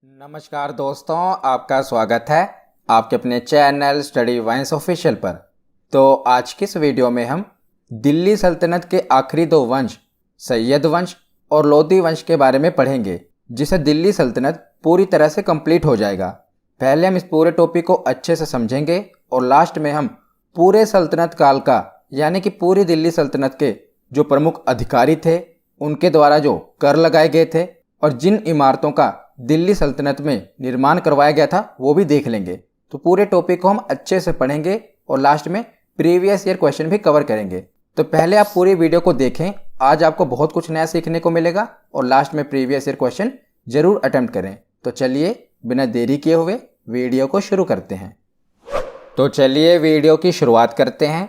नमस्कार दोस्तों, आपका स्वागत है आपके अपने चैनल स्टडी वाइन्स ऑफिशियल पर। तो आज की इस वीडियो में हम दिल्ली सल्तनत के आखिरी दो वंश सैयद वंश और लोदी वंश के बारे में पढ़ेंगे, जिससे दिल्ली सल्तनत पूरी तरह से कंप्लीट हो जाएगा। पहले हम इस पूरे टॉपिक को अच्छे से समझेंगे और लास्ट में हम पूरे सल्तनत काल का यानी कि पूरी दिल्ली सल्तनत के जो प्रमुख अधिकारी थे, उनके द्वारा जो कर लगाए गए थे और जिन इमारतों का दिल्ली सल्तनत में निर्माण करवाया गया था वो भी देख लेंगे। तो पूरे टॉपिक को हम अच्छे से पढ़ेंगे और लास्ट में प्रीवियस ईयर क्वेश्चन भी कवर करेंगे। तो पहले आप पूरी वीडियो को देखें, आज आपको बहुत कुछ नया सीखने को मिलेगा और लास्ट में प्रीवियस ईयर क्वेश्चन जरूर अटेम्प्ट करें। तो चलिए बिना देरी किए हुए वीडियो को शुरू करते हैं। तो चलिए वीडियो की शुरुआत करते हैं।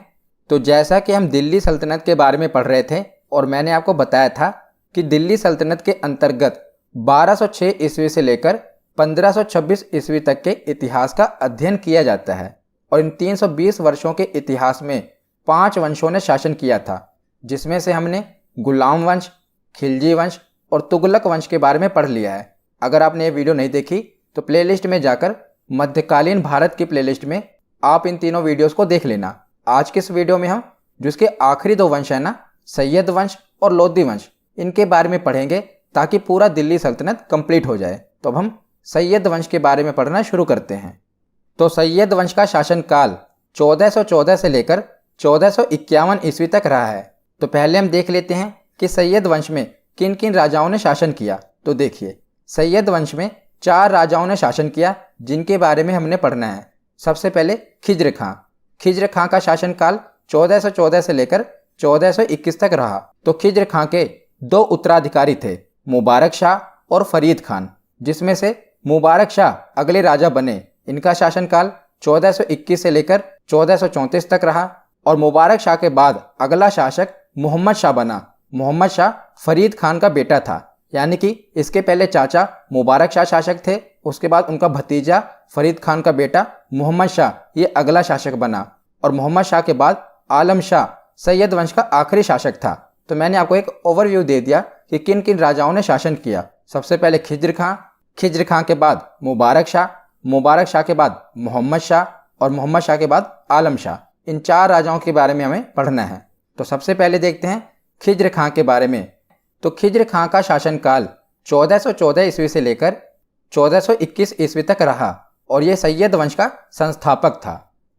तो जैसा कि हम दिल्ली सल्तनत के बारे में पढ़ रहे थे और मैंने आपको बताया था कि दिल्ली सल्तनत के अंतर्गत 1206 ईस्वी से लेकर 1526 ईस्वी तक के इतिहास का अध्ययन किया जाता है और इन 320 वर्षों के इतिहास में 5 वंशों ने शासन किया था, जिसमें से हमने गुलाम वंश, खिलजी वंश और तुगलक वंश के बारे में पढ़ लिया है। अगर आपने ये वीडियो नहीं देखी तो प्लेलिस्ट में जाकर मध्यकालीन भारत की प्लेलिस्ट में आप इन तीनों वीडियोस को देख लेना। आज के इस वीडियो में हम जो इसके आखिरी दो वंश है ना, सैयद वंश और लोदी वंश, इनके बारे में पढ़ेंगे ताकि पूरा दिल्ली सल्तनत कंप्लीट हो जाए। तो अब हम सैयद वंश के बारे में पढ़ना शुरू करते हैं। तो सैयद वंश का शासनकाल 1414 से लेकर 1451 ईस्वी तक रहा है। तो पहले हम देख लेते हैं कि सैयद वंश में किन किन राजाओं ने शासन किया। तो देखिए, सैयद वंश में 4 राजाओं ने शासन किया जिनके बारे में हमने पढ़ना है। सबसे पहले खिज्र खां। खिज्र खां का शासनकाल 1414 से लेकर 1421 तक रहा। तो खिज्र खां के 2 उत्तराधिकारी थे, मुबारक शाह और फरीद खान, जिसमें से मुबारक शाह अगले राजा बने। इनका शासनकाल 1421 से लेकर 1434 तक रहा और मुबारक शाह के बाद अगला शासक मोहम्मद शाह बना। मोहम्मद शाह फरीद खान का बेटा था, यानी कि इसके पहले चाचा मुबारक शाह शासक थे, उसके बाद उनका भतीजा फरीद खान का बेटा मोहम्मद शाह ये अगला शासक बना और मोहम्मद शाह के बाद आलम शाह सैयद वंश का आखिरी शासक था। तो मैंने आपको एक ओवरव्यू दे दिया कि किन किन राजाओं ने शासन किया। सबसे पहले खिज्र खां के बाद मुबारक शाह के बाद मोहम्मद शाह और मोहम्मद शाह के बाद आलम शाह। इन 4 राजाओं के बारे में हमें पढ़ना है। तो सबसे पहले देखते हैं खिज्र खां के बारे में। तो खिज्र खां का शासनकाल 1414 ईस्वी से लेकर 1421 ईस्वी तक रहा और यह सैयद वंश का संस्थापक था।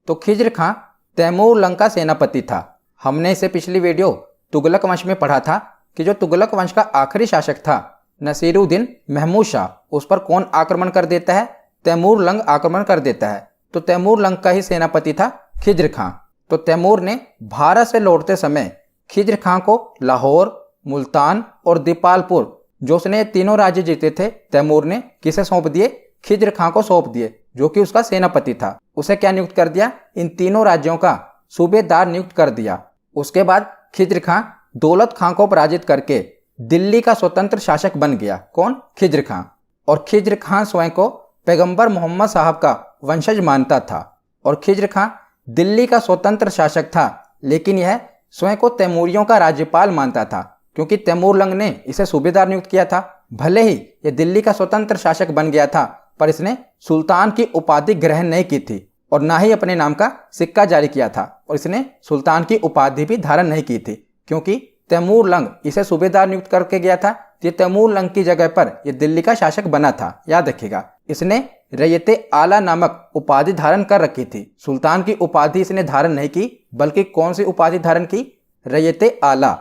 तो खिज्र खां तैमूर लंग का सेनापति था। हमने इसे पिछली वीडियो तुगलक वंश में पढ़ा था कि जो तुगलक वंश का आखिरी शासक था नसीरुद्दीन महमूद शाह, उस पर कौन आक्रमण कर देता है? तैमूर लंग आक्रमण कर देता है। तो तैमूर लंग का ही सेनापति था खिज्र खां। तो तैमूर ने भारत से लौटते समय खिज्र खां को लाहौर, मुल्तान और दीपालपुर, जो उसने तीनों राज्य जीते थे, तैमूर ने किसे सौंप दिए? खिज्र खां को सौंप दिए, जो कि उसका सेनापति था। उसे क्या नियुक्त कर दिया? इन तीनों राज्यों का सूबेदार नियुक्त कर दिया। उसके बाद खिज्र खां दौलत खां को पराजित करके दिल्ली का स्वतंत्र शासक बन गया। कौन? खिज्र खां। और खिज्र खां स्वयं को पैगंबर मोहम्मद साहब का वंशज मानता था और खिज्र खां दिल्ली का स्वतंत्र शासक था, लेकिन यह स्वयं को तैमूरियों का राज्यपाल मानता था, क्योंकि तैमूर लंग ने इसे सूबेदार नियुक्त किया था। भले ही यह दिल्ली का स्वतंत्र शासक बन गया था, पर इसने सुल्तान की उपाधि ग्रहण नहीं की थी और ना ही अपने नाम का सिक्का जारी किया था और इसने सुल्तान की उपाधि भी धारण नहीं की थी, क्योंकि तैमूर लंग इसे सूबेदार नियुक्त करके गया था। ये तैमूर लंग की जगह पर ये दिल्ली का शासक बना था, याद रखिएगा। इसने रैयते आला नामक उपाधि धारण कर रखी थी। सुल्तान की उपाधि इसने धारण नहीं की, बल्कि कौन सी उपाधि धारण की? रैयते आला।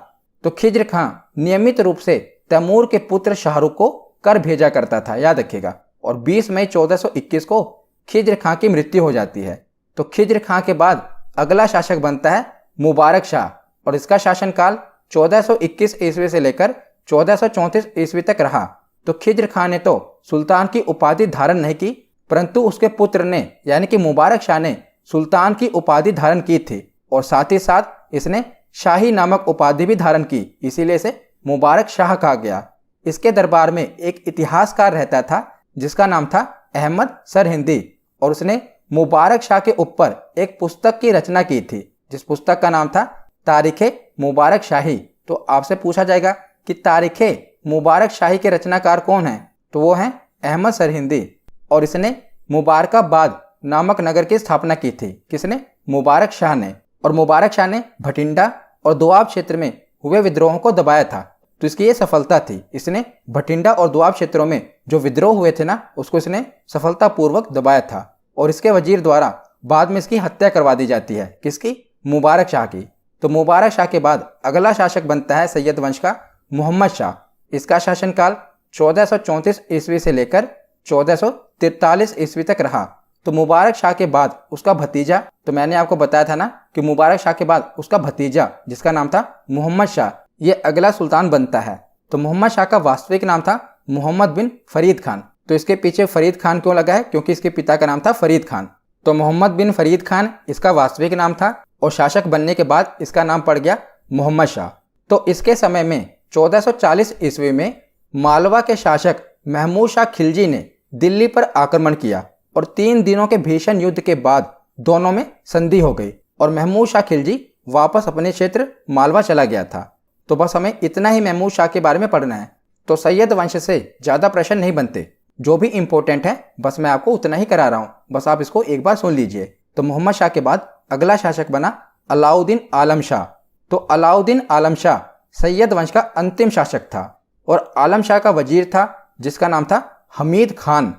तो खिज्र खां नियमित रूप से तैमूर के पुत्र शाहरुख को कर भेजा करता था, याद रखिएगा। और 20 मई 1421 को खिज्र खां की मृत्यु हो जाती है। तो खिज्र खां के बाद अगला शासक बनता है मुबारक शाह और इसका शासनकाल 1421 ईस्वी से लेकर 1434 ईस्वी तक रहा। तो खिज्र खां ने तो सुल्तान की उपाधि धारण नहीं की, परंतु उसके पुत्र ने यानी कि मुबारक शाह ने सुल्तान की उपाधि धारण की थी और साथ ही साथ इसने शाही नामक उपाधि भी धारण की, इसीलिए इसे मुबारक शाह कहा गया। इसके दरबार में एक इतिहासकार रहता था जिसका नाम था अहमद सरहिंदी और उसने मुबारक शाह के ऊपर एक पुस्तक की रचना की थी, जिस पुस्तक का नाम था तारीखे मुबारक शाही। तो आपसे पूछा जाएगा कि तारीखे मुबारक शाही के रचनाकार कौन हैं? तो वो हैं अहमद सरहिंदी, और इसने मुबारकाबाद नामक नगर की स्थापना की थी। किसने? मुबारक शाह ने। और मुबारक शाह ने भटिंडा और दोआब क्षेत्र में हुए विद्रोहों को दबाया था। तो इसकी ये सफलता थी। इसने भटिंडा और दोआब क्षेत्रों में जो विद्रोह हुए थे ना, उसको इसने सफलतापूर्वक दबाया था। और इसके वजीर द्वारा बाद में इसकी हत्या करवा दी जाती है। किसकी? मुबारक शाह की। तो मुबारक शाह के बाद अगला शासक बनता है सैयद वंश का मोहम्मद शाह। इसका शासनकाल 1434 ईस्वी से लेकर 1443 ईस्वी तक रहा। तो मुबारक शाह के बाद उसका भतीजा, तो मैंने आपको बताया था ना कि मुबारक शाह के बाद उसका भतीजा जिसका नाम था मोहम्मद शाह, ये अगला सुल्तान बनता है। तो मोहम्मद शाह का वास्तविक नाम था मोहम्मद बिन फरीद खान। तो इसके पीछे फरीद खान क्यों लगा है? क्योंकि इसके पिता का नाम था फरीद खान। तो मोहम्मद बिन फरीद खान इसका वास्तविक नाम था और शासक बनने के बाद इसका नाम पड़ गया मोहम्मद शाह। तो इसके समय में 1440 ईस्वी में मालवा के शासक महमूद शाह खिलजी ने दिल्ली पर आक्रमण किया और 3 दिनों के भीषण युद्ध के बाद दोनों में संधि हो गई और महमूद शाह खिलजी वापस अपने क्षेत्र मालवा चला गया था। तो बस हमें इतना ही महमूद शाह के बारे में पढ़ना है। तो सैयद वंश से ज़्यादा प्रश्न नहीं बनते, जो भी इंपॉर्टेंट है बस मैं आपको उतना ही करा रहा हूँ, बस आप इसको एक बार सुन लीजिए। तो मोहम्मद शाह के बाद अगला शासक बना अलाउद्दीन आलम शाह। तो अलाउद्दीन आलम शाह सैयद वंश का अंतिम शासक था और आलम शाह का वजीर था जिसका नाम था हमीद खान।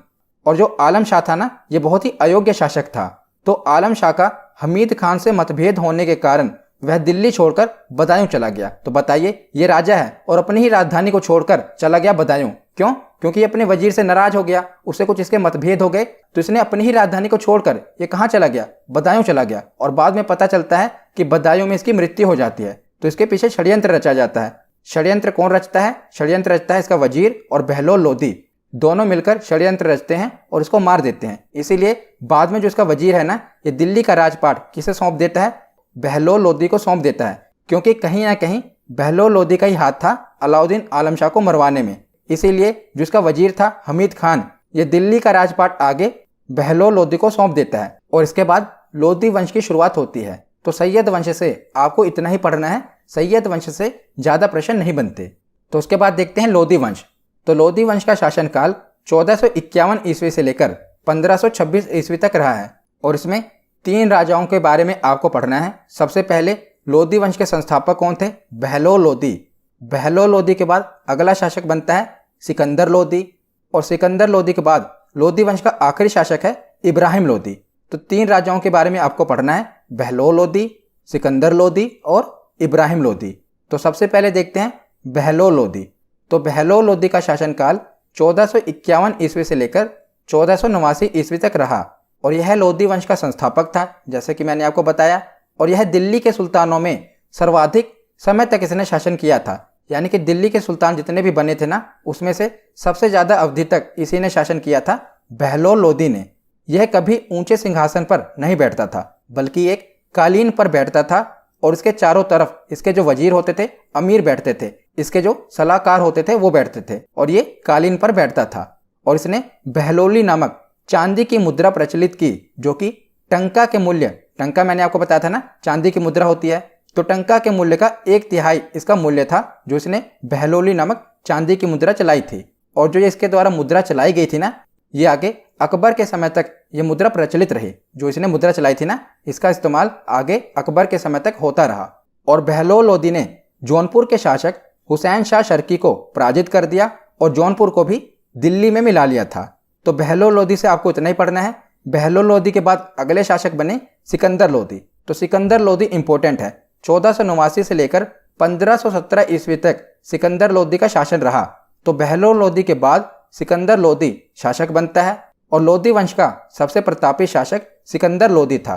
और जो आलम शाह था ना, ये बहुत ही अयोग्य शासक था। तो आलम शाह का हमीद खान से मतभेद होने के कारण वह दिल्ली छोड़कर बदायूं चला गया। तो बताइए, ये राजा है और अपनी ही राजधानी को छोड़कर चला गया बदायूं। क्यों? क्योंकि ये अपने वजीर से नाराज हो गया, उससे कुछ इसके मतभेद हो गए, तो इसने अपनी ही राजधानी को छोड़कर ये कहाँ चला गया? बदायूं चला गया। और बाद में पता चलता है कि बदायूं में इसकी मृत्यु हो जाती है। तो इसके पीछे षड्यंत्र रचा जाता है। षड्यंत्र कौन रचता है? षड्यंत्र रचता है इसका वजीर और बहलोल लोदी, दोनों मिलकर षड्यंत्र रचते हैं और इसको मार देते हैं। इसीलिए बाद में जो इसका वजीर है ना, ये दिल्ली का राजपाट किसे सौंप देता है? बहलोल लोदी को सौंप देता है, क्योंकि कहीं ना कहीं बहलोल लोदी का ही हाथ था अलाउद्दीन आलम शाह को मरवाने में। इसीलिए जो इसका वजीर था हमीद खान, ये दिल्ली का राजपाट आगे बहलोल लोदी को सौंप देता है और इसके बाद लोदी वंश की शुरुआत होती है। तो सैयद वंश से आपको इतना ही पढ़ना है, सैयद वंश से ज़्यादा प्रश्न नहीं बनते। तो उसके बाद देखते हैं लोदी वंश। तो लोदी वंश का शासनकाल 1451 ईस्वी से लेकर 1526 ईस्वी तक रहा है और इसमें 3 राजाओं के बारे में आपको पढ़ना है। सबसे पहले लोदी वंश के संस्थापक कौन थे? बहलोल लोदी। बहलोल लोदी के बाद अगला शासक बनता है सिकंदर लोदी और सिकंदर लोदी के बाद लोदी वंश का आखिरी शासक है इब्राहिम लोदी। तो 3 राजाओं के बारे में आपको पढ़ना है, बहलोल लोदी, सिकंदर लोदी और इब्राहिम लोदी। तो सबसे पहले देखते हैं बहलोल लोदी। तो बहलोल लोदी का शासनकाल 1451 ईस्वी से लेकर 1489 ईस्वी तक रहा और यह लोदी वंश का संस्थापक था, जैसे कि मैंने आपको बताया। और यह दिल्ली के सुल्तानों में सर्वाधिक समय तक इसने शासन किया था, यानी कि दिल्ली के सुल्तान जितने भी बने थे ना, उसमें से सबसे ज़्यादा अवधि तक इसी ने शासन किया था, बहलोल लोदी ने। यह कभी ऊंचे सिंहासन पर नहीं बैठता था, बल्कि एक कालीन पर बैठता था और इसके चारों तरफ इसके जो वजीर होते थे अमीर बैठते थे, इसके जो सलाहकार होते थे वो बैठते थे और ये कालीन पर बैठता था। और इसने बहलोली नामक चांदी की मुद्रा प्रचलित की, जो कि टंका के मूल्य, टंका मैंने आपको बताया था ना चांदी की मुद्रा होती है, तो टंका के मूल्य का 1/3 इसका मूल्य था जो इसने बहलोली नामक चांदी की मुद्रा चलाई थी। और जो ये इसके द्वारा मुद्रा चलाई गई थी ना, ये आगे अकबर के समय तक ये मुद्रा प्रचलित रही। जो इसने मुद्रा चलाई थी ना, इसका इस्तेमाल आगे अकबर के समय तक होता रहा। और बहलोल लोदी ने जौनपुर के शासक हुसैन शाह शर्की को पराजित कर दिया और जौनपुर को भी दिल्ली में मिला लिया था। तो बहलोल लोदी से आपको इतना ही पढ़ना है। बहलोल लोदी के बाद अगले शासक बने सिकंदर लोदी। तो सिकंदर लोदी इंपॉर्टेंट है। 1489 से लेकर 1517 ईस्वी तक सिकंदर लोदी का शासन रहा। तो बहलोल लोदी के बाद सिकंदर लोदी शासक बनता है और लोदी वंश का सबसे प्रतापी शासक सिकंदर लोदी था।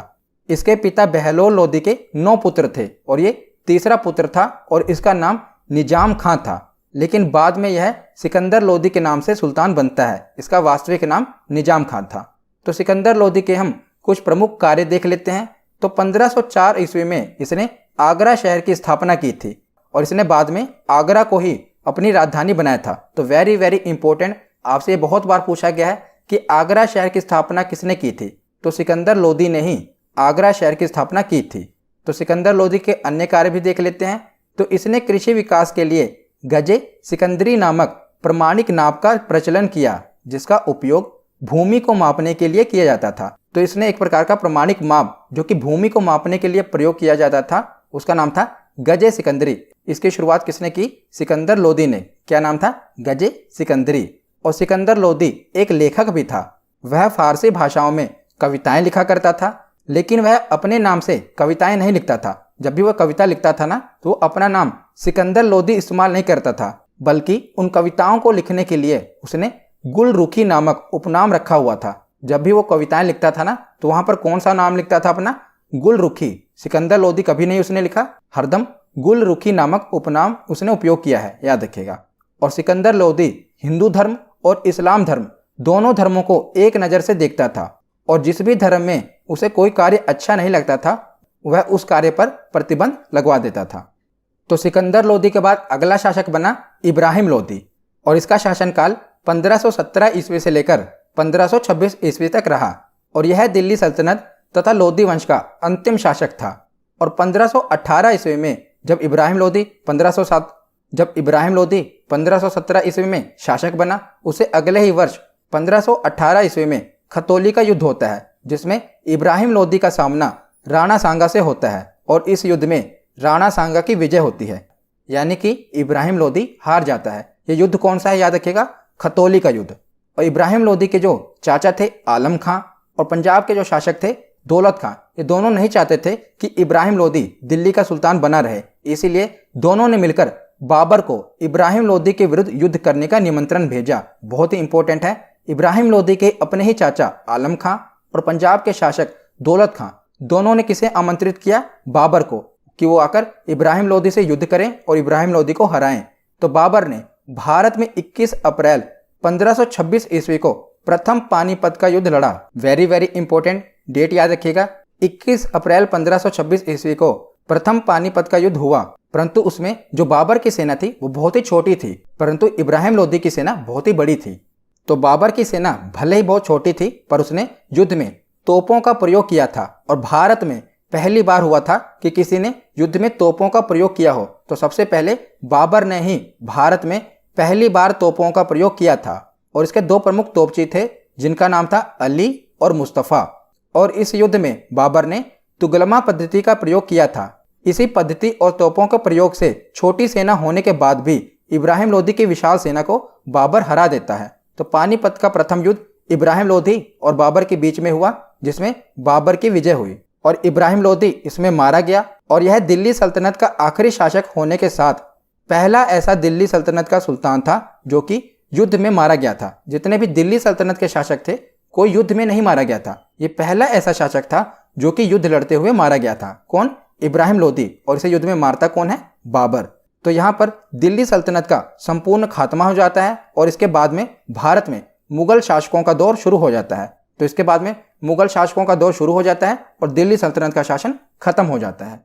इसके पिता बहलोल लोदी के 9 पुत्र थे और ये तीसरा पुत्र था और इसका नाम निजाम खां था। लेकिन बाद में यह सिकंदर लोदी के नाम से सुल्तान बनता है। इसका वास्तविक नाम निजाम खां था। तो सिकंदर लोदी के हम कुछ प्रमुख कार्य देख लेते हैं। तो 1504 ईस्वी में इसने आगरा शहर की स्थापना की थी और इसने बाद में आगरा को ही अपनी राजधानी बनाया था। तो वेरी वेरी इंपॉर्टेंट, आपसे ये बहुत बार पूछा गया है कि आगरा शहर की स्थापना किसने की थी? तो सिकंदर लोदी ने ही आगरा शहर की स्थापना की थी। तो सिकंदर लोदी के अन्य कार्य भी देख लेते हैं। तो इसने कृषि विकास के लिए गजे सिकंदरी नामक प्रमाणिक नाप का प्रचलन किया। जिसका उपयोग भूमि को मापने के लिए किया जाता था। तो इसने एक प्रकार का प्रमाणिक माप जो कि भूमि को मापने के लिए प्रयोग किया जाता था, उसका नाम था गजे सिकंदरी। इसकी शुरुआत किसने की? सिकंदर लोदी ने। क्या नाम था? गजे सिकंदरी। और सिकंदर लोदी एक लेखक भी था। वह फारसी भाषाओं में कविताएं लिखा करता था, लेकिन वह अपने नाम से कविताएं नहीं लिखता था। जब भी वह कविता लिखता था ना, तो वो अपना नाम सिकंदर लोदी इस्तेमाल नहीं करता था, बल्कि उन कविताओं को लिखने के लिए उसने गुलरुखी नामक उपनाम रखा हुआ था। जब भी वो कविताएं लिखता था ना, तो वहां पर कौन सा नाम लिखता था? अपना गुलरुखी। सिकंदर लोदी कभी नहीं उसने लिखा, हरदम गुलरुखी नामक उपनाम उसने उपयोग किया है, याद रखिएगा। और सिकंदर लोदी हिंदू धर्म और इस्लाम धर्म दोनों धर्मों को एक नज़र से देखता था, और जिस भी धर्म में उसे कोई कार्य अच्छा नहीं लगता था, वह उस कार्य पर प्रतिबंध लगवा देता था। तो सिकंदर लोदी के बाद अगला शासक बना इब्राहिम लोदी, और इसका शासनकाल 1517 ईस्वी से लेकर 1526 ईस्वी तक रहा, और यह दिल्ली सल्तनत तथा लोदी वंश का अंतिम शासक था। और 1518 ईस्वी में जब इब्राहिम लोदी 1517 ईस्वी में शासक बना, उसे अगले ही वर्ष 1518 ईस्वी में खतौली का युद्ध होता है, जिसमें इब्राहिम लोदी का सामना राणा सांगा से होता है, और इस युद्ध में राणा सांगा की विजय होती है, यानी कि इब्राहिम लोदी हार जाता है। ये युद्ध कौन सा है? याद रखिएगा, खतौली का युद्ध। और इब्राहिम लोदी के जो चाचा थे आलम खां, और पंजाब के जो शासक थे दौलत खां, ये दोनों नहीं चाहते थे कि इब्राहिम लोदी दिल्ली का सुल्तान बना रहे। इसीलिए दोनों ने मिलकर बाबर को इब्राहिम लोदी के विरुद्ध युद्ध करने का निमंत्रण भेजा। बहुत ही इंपॉर्टेंट है। इब्राहिम लोदी के अपने ही चाचा आलम खां और पंजाब के शासक दौलत खां दोनों ने किसे आमंत्रित किया? बाबर को, कि वो आकर इब्राहिम लोदी से युद्ध करें और इब्राहिम लोदी को हराएं। तो बाबर ने भारत में 21 अप्रैल 1526 ईस्वी को प्रथम पानीपत का युद्ध लड़ा। वेरी वेरी इंपॉर्टेंट डेट याद रखिएगा, 21 अप्रैल 1526 ईस्वी को प्रथम पानीपत का युद्ध हुआ। परंतु उसमें जो बाबर की सेना थी वो बहुत ही छोटी थी, परंतु इब्राहिम लोदी की सेना बहुत ही बड़ी थी। तो बाबर की सेना भले ही बहुत छोटी थी, पर उसने युद्ध में तोपों का प्रयोग किया था, और भारत में पहली बार हुआ था कि किसी ने युद्ध में तोपों का प्रयोग किया हो। तो सबसे पहले बाबर ने ही भारत में पहली बार तोपों का प्रयोग किया था, और इसके दो प्रमुख तोपची थे, जिनका नाम था अली और मुस्तफ़ा। और इस युद्ध में बाबर ने तुगलमा पद्धति का प्रयोग किया था। इसी पद्धति और तोपों के प्रयोग से छोटी सेना होने के बाद भी इब्राहिम लोदी की विशाल सेना को बाबर हरा देता है। तो पानीपत का प्रथम युद्ध इब्राहिम लोदी और बाबर के बीच में हुआ, जिसमें बाबर की विजय हुई और इब्राहिम लोदी इसमें मारा गया। और यह दिल्ली सल्तनत का आखिरी शासक होने के साथ पहला ऐसा दिल्ली सल्तनत का सुल्तान था जो कि युद्ध में मारा गया था। जितने भी दिल्ली सल्तनत के शासक थे, कोई युद्ध में नहीं मारा गया था। ये पहला ऐसा शासक था जो कि युद्ध लड़ते हुए मारा गया था। कौन? इब्राहिम लोदी। और इसे युद्ध में मारता कौन है? बाबर। तो यहाँ पर दिल्ली सल्तनत का संपूर्ण खात्मा हो जाता है, और इसके बाद में भारत में मुगल शासकों का दौर शुरू हो जाता है। तो इसके बाद में मुगल शासकों का दौर शुरू हो जाता है और दिल्ली सल्तनत का शासन खत्म हो जाता है।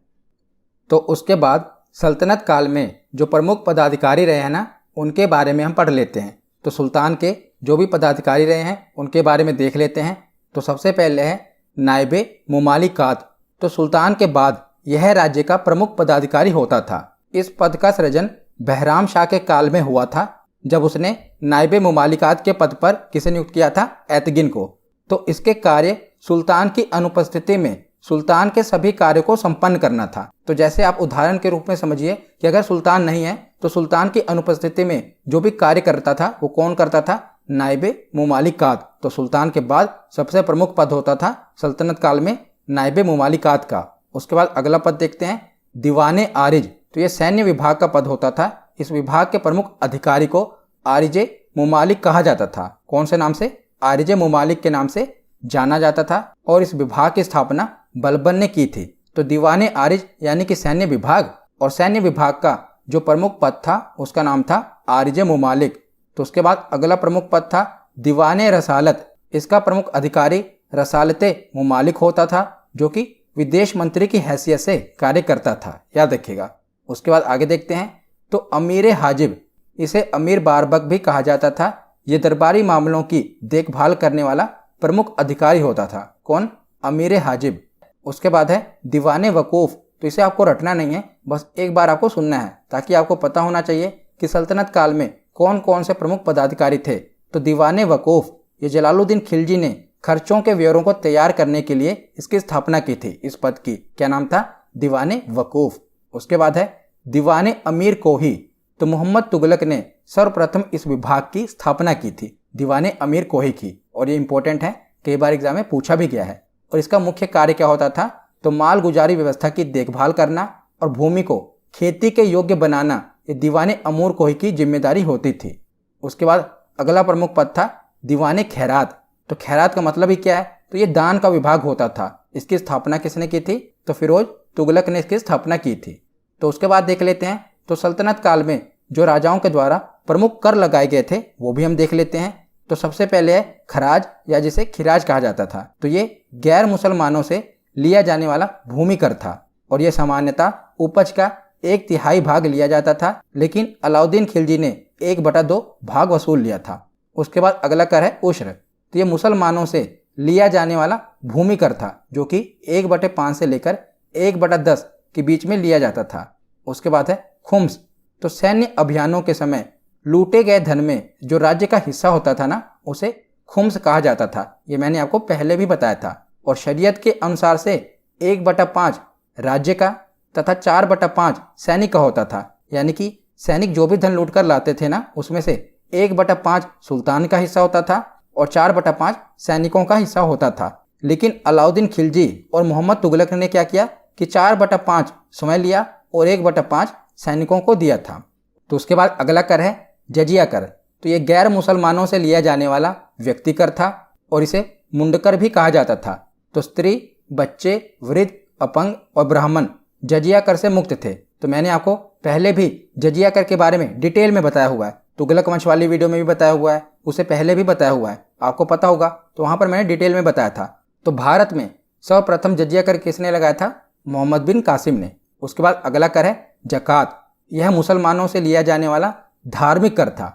तो उसके बाद सल्तनत काल में जो प्रमुख पदाधिकारी रहे हैं ना, उनके बारे में हम पढ़ लेते हैं। तो सुल्तान के जो भी पदाधिकारी रहे हैं उनके बारे में देख लेते हैं। तो सबसे पहले है नायबे मुमालिकात। तो सुल्तान के बाद यह राज्य का प्रमुख पदाधिकारी होता था। इस पद का सृजन बहराम शाह के काल में हुआ था, जब उसने नायबे मुमालिकात के पद पर किसे नियुक्त किया था? ऐतगिन को। तो इसके कार्य सुल्तान की अनुपस्थिति में सुल्तान के सभी कार्यों को संपन्न करना था। तो जैसे आप उदाहरण के रूप में समझिए कि अगर सुल्तान नहीं है तो सुल्तान की अनुपस्थिति में जो भी कार्य करता था वो कौन करता था? नायबे मुमालिकात। तो सुल्तान के बाद सबसे प्रमुख पद होता था सल्तनत काल में नायबे मुमालिकात का। उसके बाद अगला पद देखते हैं दीवाने आरिज। तो ये सैन्य विभाग का पद होता था। इस विभाग के प्रमुख अधिकारी को आरिजे मुमालिक कहा जाता था। कौन से नाम से? आरिजे मुमालिक के नाम से जाना जाता था। और इस विभाग की स्थापना बलबन ने की थी। तो दीवाने आरिज यानी कि सैन्य विभाग, और सैन्य विभाग का जो प्रमुख पद था उसका नाम था आरिजे मुमालिक। तो उसके बाद अगला प्रमुख पद था दीवाने रसालत। इसका प्रमुख अधिकारी रसालते मुमालिक होता था, जो कि विदेश मंत्री की हैसियत से कार्य करता था, याद रखिएगा। उसके बाद आगे देखते हैं तो अमीर हाजिब, इसे अमीर बारबक भी कहा जाता था। ये दरबारी मामलों की देखभाल करने वाला प्रमुख अधिकारी होता था। कौन? अमीर हाजिब। उसके बाद है दीवाने वकूफ़। तो इसे आपको रटना नहीं है, बस एक बार आपको सुनना है, ताकि आपको पता होना चाहिए कि सल्तनत काल में कौन कौन से प्रमुख पदाधिकारी थे। तो दीवाने वकूफ़ ये जलालुद्दीन खिलजी ने खर्चों के ब्यौरों को तैयार करने के लिए इसकी स्थापना की थी। इस पद की क्या नाम था? दीवाने वकूफ़। उसके बाद है दीवाने अमीर कोही। तो मोहम्मद तुगलक ने सर्वप्रथम इस विभाग की स्थापना की थी, दीवाने अमीर कोही की। और ये इंपॉर्टेंट है, कई बार एग्जाम में पूछा भी गया है। और इसका मुख्य कार्य क्या होता था? तो माल गुजारी व्यवस्था की देखभाल करना और भूमि को खेती के योग्य बनाना, ये दीवाने अमीर कोही की जिम्मेदारी होती थी। उसके बाद अगला प्रमुख पद था दीवाने खैरात। तो खैरात का मतलब ही क्या है? तो ये दान का विभाग होता था। इसकी स्थापना किसने की थी? तो फिरोज तुगलक ने इसकी स्थापना की थी। तो उसके बाद देख लेते हैं, तो सल्तनत काल में जो राजाओं के द्वारा प्रमुख कर लगाए गए थे वो भी हम देख लेते हैं। तो सबसे पहले है खराज, या जिसे खिराज कहा जाता था। तो ये गैर मुसलमानों से लिया जाने वाला भूमि कर था और यह सामान्यतः उपज का 1/3 भाग लिया जाता था, लेकिन अलाउद्दीन खिलजी ने 1/2 भाग वसूल लिया था। उसके बाद अगला कर है उश्र। तो ये मुसलमानों से लिया जाने वाला भूमि कर था, जो कि 1/5 से लेकर 1/10 के बीच में लिया जाता था। उसके बाद है खुम्स। तो सैन्य अभियानों के समय लूटे गए धन में जो राज्य का हिस्सा होता था ना, उसे खुम्स कहा जाता था। ये मैंने आपको पहले भी बताया था। और शरीयत के अनुसार से 1/5 राज्य का तथा 4/5 सैनिक का होता था। यानी कि सैनिक जो भी धन लूट कर लाते थे ना, उसमें से 1/5 सुल्तान का हिस्सा होता था और 4/5 सैनिकों का हिस्सा होता था। लेकिन अलाउद्दीन खिलजी और मोहम्मद तुगलक ने क्या किया कि 4/5 स्वयं लिया और 1/5 सैनिकों को दिया था। तो उसके बाद अगला कर है जजिया कर। तो ये गैर मुसलमानों से लिया जाने वाला व्यक्ति कर था और इसे मुंडकर भी कहा जाता था। तो स्त्री, बच्चे, वृद्ध, अपंग और ब्राह्मण जजिया कर से मुक्त थे। तो मैंने आपको पहले भी जजिया कर के बारे में डिटेल में बताया हुआ है। तुगलक वंश वाली वीडियो में भी बताया हुआ है, उसे पहले भी बताया हुआ है, आपको पता होगा। तो वहाँ पर मैंने डिटेल में बताया था। तो भारत में सर्वप्रथम जजिया कर किसने लगाया था? मोहम्मद बिन कासिम ने। उसके बाद अगला कर है जकात। यह मुसलमानों से लिया जाने वाला धार्मिक कर था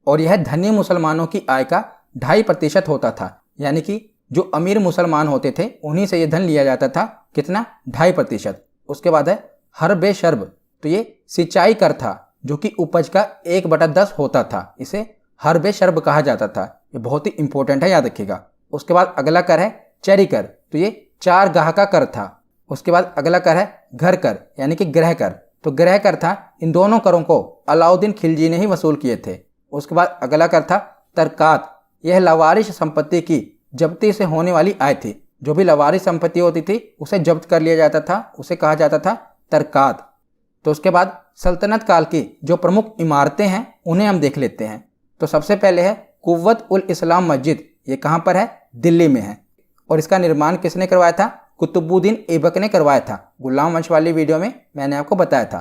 और यह धनी मुसलमानों की आय का 2.5% होता था। यानी कि जो अमीर मुसलमान होते थे उन्हीं से यह धन लिया जाता था। कितना? 2.5%। उसके बाद है हर्बे शर्ब। तो ये सिंचाई कर था, जो कि उपज का 1/10 होता था। इसे हर्बे शर्ब कहा जाता था। ये बहुत ही इंपॉर्टेंट है, याद रखिएगा। उसके बाद अगला कर है चरी कर। तो ये 4 गाह का कर था। उसके बाद अगला कर है घर कर, यानी कि गृह कर। तो गृह कर था। इन दोनों करों को अलाउद्दीन खिलजी ने ही वसूल किए थे। उसके बाद अगला कर था तरकात। यह लवारिश संपत्ति की जब्ती से होने वाली आय थी। जो भी लवारिश संपत्ति होती थी उसे जब्त कर लिया जाता था, उसे कहा जाता था तरकात। तो उसके बाद सल्तनत काल की जो प्रमुख इमारतें हैं उन्हें हम देख लेते हैं। तो सबसे पहले है कुव्वत उल इस्लाम मस्जिद। ये कहाँ पर है? दिल्ली में है। और इसका निर्माण किसने करवाया था? कुतुबुद्दीन ऐबक ने करवाया था। गुलाम वंश वाली वीडियो में मैंने आपको बताया था।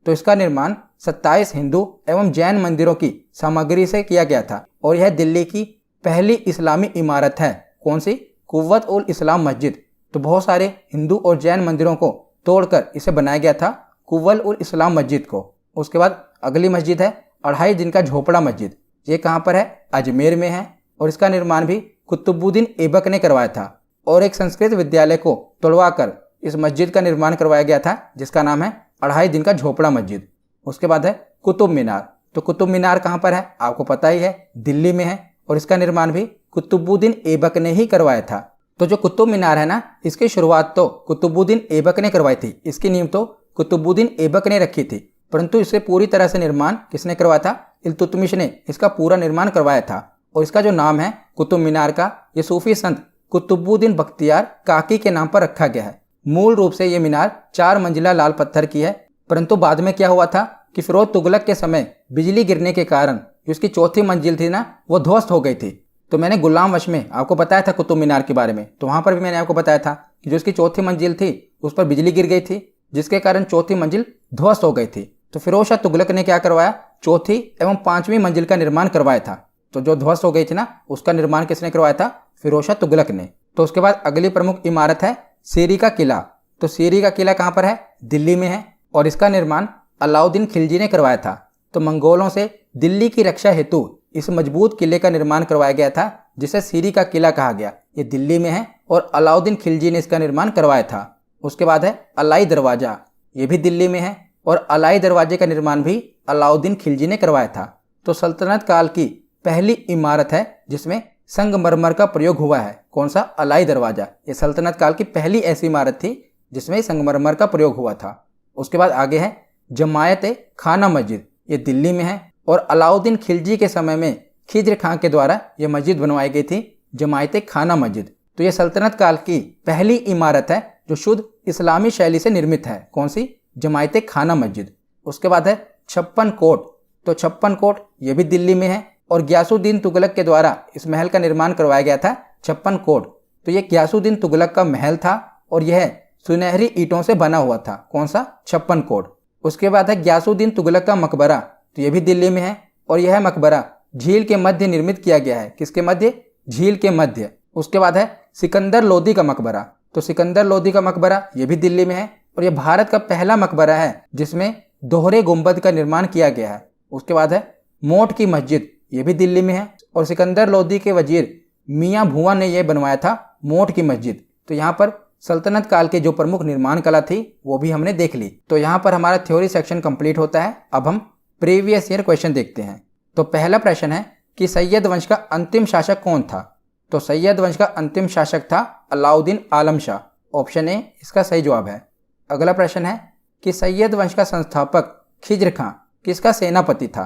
तो इसका निर्माण 27 हिंदू एवं जैन मंदिरों की सामग्री से किया गया था और यह दिल्ली की पहली इस्लामी इमारत है। कौन सी? कुव्वत उल इस्लाम मस्जिद। तो बहुत सारे हिंदू और जैन मंदिरों को तोड़कर इसे बनाया गया था, कुव्वत उल इस्लाम मस्जिद को। उसके बाद अगली मस्जिद है 2.5 दिन का झोपड़ा मस्जिद। ये कहाँ पर है? अजमेर में है और इसका निर्माण भी कुतुबुद्दीन ऐबक ने करवाया था। और एक संस्कृत विद्यालय को तोड़वाकर इस मस्जिद का निर्माण करवाया गया था, जिसका नाम है 2.5 दिन का झोपड़ा मस्जिद। उसके बाद है कुतुब मीनार। तो कुतुब मीनार कहाँ पर है? आपको पता ही है, दिल्ली में है और इसका निर्माण भी कुतुबुद्दीन ऐबक ने ही करवाया था। तो जो कुतुब मीनार है ना, इसकी शुरुआत तो कुतुबुद्दीन ऐबक ने करवाई थी। इसकी नींव तो कुतुबुद्दीन ऐबक ने रखी थी, परंतु इसे पूरी तरह से निर्माण किसने करवाया था? इल्तुतमिश ने इसका पूरा निर्माण करवाया था। और इसका जो नाम है कुतुब मीनार का, ये सूफी संत कुतुबुद्दीन बख्तियार काकी के नाम पर रखा गया है। मूल रूप से ये मीनार 4 मंजिला लाल पत्थर की है, परंतु बाद में क्या हुआ था कि फिरोज तुगलक के समय बिजली गिरने के कारण जो उसकी 4थी मंजिल थी ना, वो ध्वस्त हो गई थी। तो मैंने गुलाम वश में आपको बताया था कुतुब मीनार के बारे में। तो वहाँ पर भी मैंने आपको बताया था कि जो उसकी 4थी मंजिल थी उस पर बिजली गिर गई थी, जिसके कारण 4थी मंजिल ध्वस्त हो गई थी। तो फिरोज शाह तुगलक ने क्या करवाया? 4थी एवं 5वीं मंजिल का निर्माण करवाया था। तो जो ध्वस्त हो गई थी ना, उसका निर्माण किसने करवाया था? फिरोज शाह तुगलक ने। तो उसके बाद अगली प्रमुख इमारत है सीरी का किला। तो सीरी का किला कहाँ पर है? दिल्ली में है और इसका निर्माण अलाउद्दीन खिलजी ने करवाया था। तो मंगोलों से दिल्ली की रक्षा हेतु इस मजबूत किले का निर्माण करवाया गया था, जिसे सीरी का किला कहा गया। ये दिल्ली में है और अलाउद्दीन खिलजी ने इसका निर्माण करवाया था। उसके बाद है अलाई दरवाजा। ये भी दिल्ली में है और अलाई दरवाजे का निर्माण भी अलाउद्दीन खिलजी ने करवाया था। तो सल्तनत काल की पहली इमारत है जिसमें संगमरमर का प्रयोग हुआ है? कौन सा? अलाई दरवाजा। ये सल्तनत काल की पहली ऐसी इमारत थी जिसमें संगमरमर का प्रयोग हुआ था। उसके बाद आगे है जमायत खाना मस्जिद, ये दिल्ली में है और अलाउद्दीन खिलजी के समय में खिज्र खां के द्वारा यह मस्जिद बनवाई गई थी, जमायत खाना मस्जिद। तो यह सल्तनत काल की पहली इमारत है जो शुद्ध इस्लामी शैली से निर्मित है। कौन सी? जमायत खाना मस्जिद। उसके बाद है छप्पन कोट, तो छप्पन कोट ये भी दिल्ली में है और गियासुद्दीन तुगलक के द्वारा इस महल का निर्माण करवाया गया था, छप्पन कोट। तो ये गियासुद्दीन तुगलक का महल था और यह सुनहरी ईंटों से बना हुआ था। कौन सा? छप्पन कोट। उसके बाद है गियासुद्दीन तुगलक का मकबरा, तो यह भी दिल्ली में है और यह मकबरा झील के मध्य निर्मित किया गया है। किसके मध्य? झील के मध्य। उसके बाद है सिकंदर लोदी का मकबरा, तो सिकंदर लोदी का मकबरा यह भी दिल्ली में है और यह भारत का पहला मकबरा है जिसमें दोहरे गुंबद का निर्माण किया गया है। उसके बाद है मोट की मस्जिद, ये भी दिल्ली में है और सिकंदर लोदी के वजीर मियाँ भुआ ने यह बनवाया था मोट की मस्जिद। तो यहाँ पर सल्तनत काल के जो प्रमुख निर्माण कला थी वो भी हमने देख ली। तो यहाँ पर हमारा थ्योरी सेक्शन कंप्लीट होता है। अब हम प्रीवियस ईयर क्वेश्चन देखते हैं। तो पहला प्रश्न है कि सैयद वंश का अंतिम शासक कौन था? तो सैयद वंश का अंतिम शासक था अलाउद्दीन आलम शाह, ऑप्शन ए इसका सही जवाब है। अगला प्रश्न है कि सैयद वंश का संस्थापक खिज्र खां किसका सेनापति था?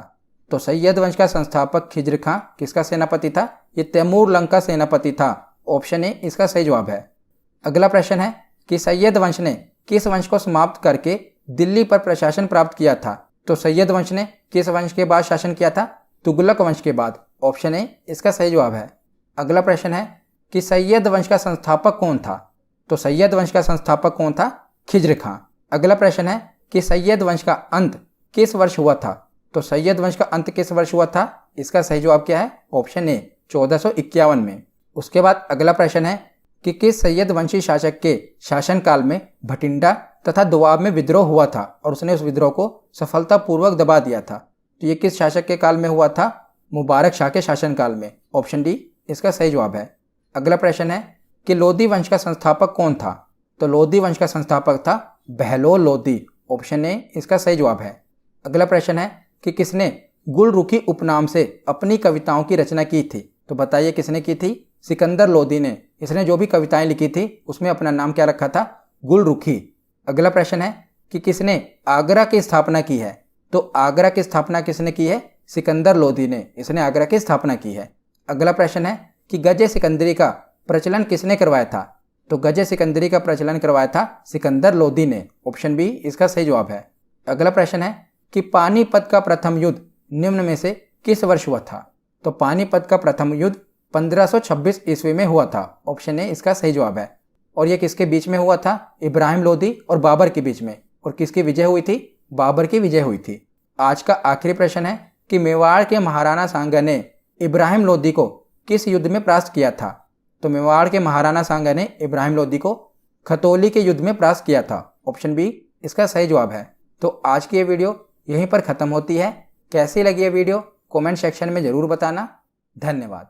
तो सैयद वंश का संस्थापक खिज्र खां किसका सेनापति था? ये तैमूर लंग का सेनापति था, ऑप्शन ए इसका सही जवाब है। अगला प्रश्न है कि सैयद वंश ने किस वंश को समाप्त करके दिल्ली पर प्रशासन प्राप्त किया था? तो सैयद वंश ने किस वंश के बाद शासन किया था? तुगलक वंश के बाद, ऑप्शन ए इसका सही जवाब है। अगला प्रश्न है कि सैयद वंश का संस्थापक कौन था? तो सैयद वंश का संस्थापक कौन था? खिज्र खां। अगला प्रश्न है कि सैयद वंश का अंत किस वर्ष हुआ था? तो सैयद वंश का अंत किस वर्ष हुआ था? इसका सही जवाब क्या है? ऑप्शन ए 1451 में। उसके बाद अगला प्रश्न है कि किस सैयद वंशी शासक के शासनकाल में भटिंडा तथा दोआब में विद्रोह हुआ था और उसने उस विद्रोह को सफलतापूर्वक दबा दिया था? तो ये किस शासक के काल में हुआ था? मुबारक शाह के शासनकाल में, ऑप्शन डी इसका सही जवाब है। अगला प्रश्न है कि लोदी वंश का संस्थापक कौन था? तो लोदी वंश का संस्थापक था बहलोल लोदी, ऑप्शन ए इसका सही जवाब है। अगला प्रश्न है कि किसने गुलरुखी उपनाम से अपनी कविताओं की रचना की थी? तो बताइए किसने की थी? सिकंदर लोदी ने। इसने जो भी कविताएं लिखी थी उसमें अपना नाम क्या रखा था? गुलरुखी। अगला प्रश्न है कि किसने आगरा की स्थापना की है? तो आगरा की स्थापना किसने की है? सिकंदर लोदी ने। इसने आगरा की स्थापना की है। अगला प्रश्न है कि गजे सिकंदरी का प्रचलन किसने करवाया था? तो गजे सिकंदरी का प्रचलन करवाया था सिकंदर लोदी ने, ऑप्शन बी इसका सही जवाब है। अगला प्रश्न है कि पानीपत का प्रथम युद्ध निम्न में से किस वर्ष हुआ था? तो पानीपत का प्रथम युद्ध 1526 ईस्वी में हुआ था, ऑप्शन ए इसका सही जवाब है। और यह किसके बीच में हुआ था? इब्राहिम लोदी और बाबर के बीच में। और किसकी विजय हुई थी? बाबर की विजय हुई थी। आज का आखिरी प्रश्न है कि मेवाड़ के महाराणा सांगा ने इब्राहिम लोदी को किस युद्ध में परास्त किया था? तो मेवाड़ के महाराणा सांगा ने इब्राहिम लोदी को खतौली के युद्ध में परास्त किया था, ऑप्शन बी इसका सही जवाब है। तो आज की ये वीडियो यहीं पर ख़त्म होती है। कैसी लगी ये वीडियो कमेंट सेक्शन में ज़रूर बताना। धन्यवाद।